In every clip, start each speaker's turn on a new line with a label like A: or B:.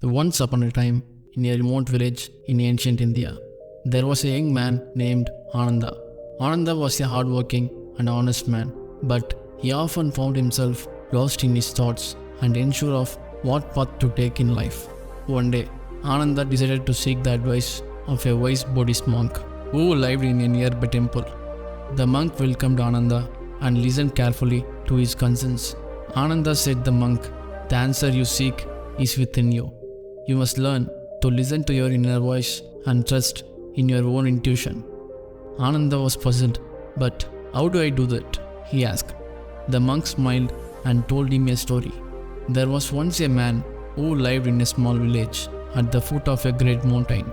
A: Once upon a time, in a remote village in ancient India, there was a young man named Ananda. Ananda was a hardworking and honest man, but he often found himself lost in his thoughts and unsure of what path to take in life. One day, Ananda decided to seek the advice of a wise Buddhist monk who lived in a nearby temple. The monk welcomed Ananda and listened carefully to his concerns. Ananda said the monk, "The answer you seek is within you. You must learn to listen to your inner voice and trust in your own intuition." Ananda was puzzled, but how do I do that? He asked. The monk smiled and told him a story. There was once a man who lived in a small village at the foot of a great mountain.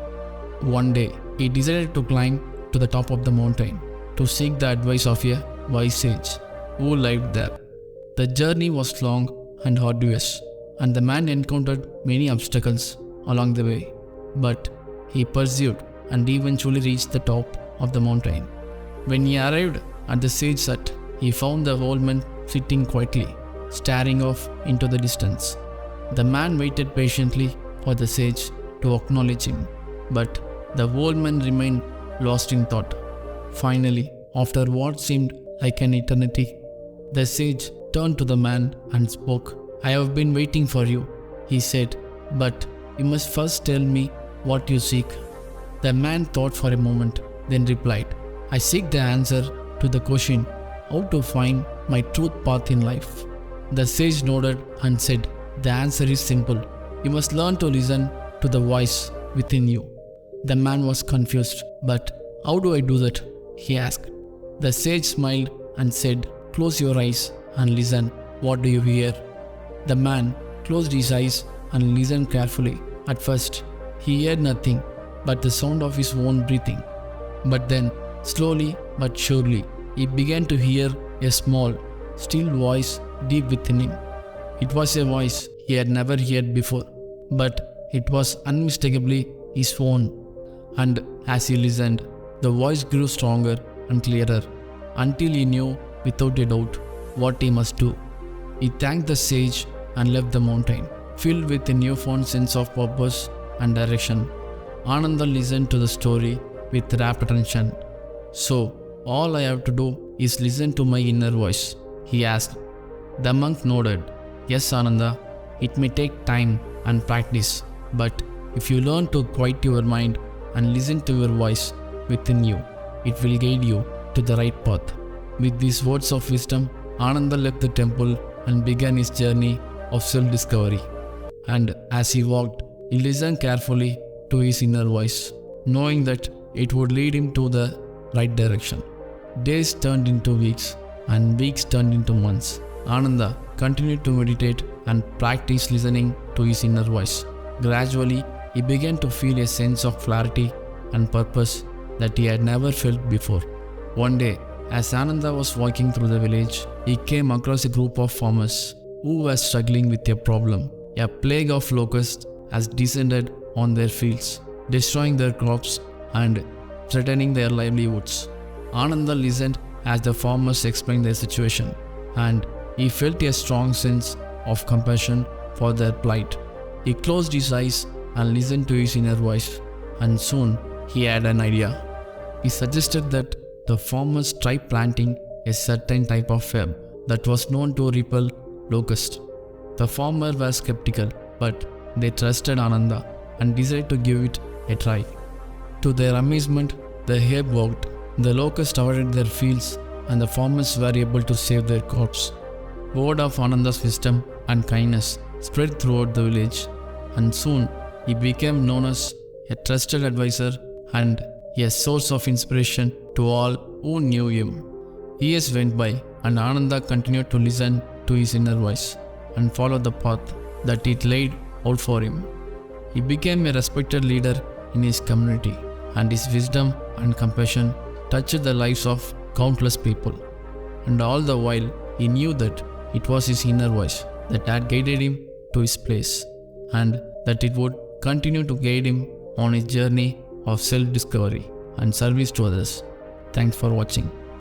A: One day, he decided to climb to the top of the mountain to seek the advice of a wise sage who lived there. The journey was long and arduous, and the man encountered many obstacles along the way. But he pursued and eventually reached the top of the mountain. When he arrived at the sage's hut, he found the old man sitting quietly, staring off into the distance. The man waited patiently for the sage to acknowledge him, but the old man remained lost in thought. Finally, after what seemed like an eternity, the sage turned to the man and spoke. "I have been waiting for you," he said, "but you must first tell me what you seek." The man thought for a moment, then replied, "I seek the answer to the question, how to find my truth path in life." The sage nodded and said, "The answer is simple. You must learn to listen to the voice within you." The man was confused, "But how do I do that?" he asked. The sage smiled and said, "Close your eyes and listen. What do you hear?" The man closed his eyes and listened carefully. At first, he heard nothing but the sound of his own breathing. But then, slowly but surely, he began to hear a small, still voice deep within him. It was a voice he had never heard before, but it was unmistakably his own. And as he listened, the voice grew stronger and clearer until he knew without a doubt what he must do. He thanked the sage and left the mountain, filled with a newfound sense of purpose and direction. Ananda listened to the story with rapt attention. "So, all I have to do is listen to my inner voice?" he asked. The monk nodded. "Yes, Ananda, it may take time and practice, but if you learn to quiet your mind and listen to your voice within you, it will guide you to the right path." With these words of wisdom, Ananda left the temple and began his journey of self-discovery. And as he walked, he listened carefully to his inner voice, knowing that it would lead him to the right direction. Days turned into weeks, and weeks turned into months. Ananda continued to meditate and practice listening to his inner voice. Gradually, he began to feel a sense of clarity and purpose that he had never felt before. One day, as Ananda was walking through the village, he came across a group of farmers who were struggling with a problem. A plague of locusts has descended on their fields, destroying their crops and threatening their livelihoods. Ananda listened as the farmers explained their situation, and he felt a strong sense of compassion for their plight. He closed his eyes and listened to his inner voice, and soon he had an idea. He suggested that the farmers try planting a certain type of herb that was known to repel locusts. The farmers were skeptical, but they trusted Ananda and decided to give it a try. To their amazement, the herb worked. The locusts avoided their fields, and the farmers were able to save their crops. Word of Ananda's wisdom and kindness spread throughout the village, and soon he became known as a trusted advisor and a source of inspiration to all who knew him. Years went by, and Ananda continued to listen to his inner voice and follow the path that it laid out for him. He became a respected leader in his community, and his wisdom and compassion touched the lives of countless people. And all the while, he knew that it was his inner voice that had guided him to his place, and that it would continue to guide him on his journey of self-discovery and service to others. Thanks for watching.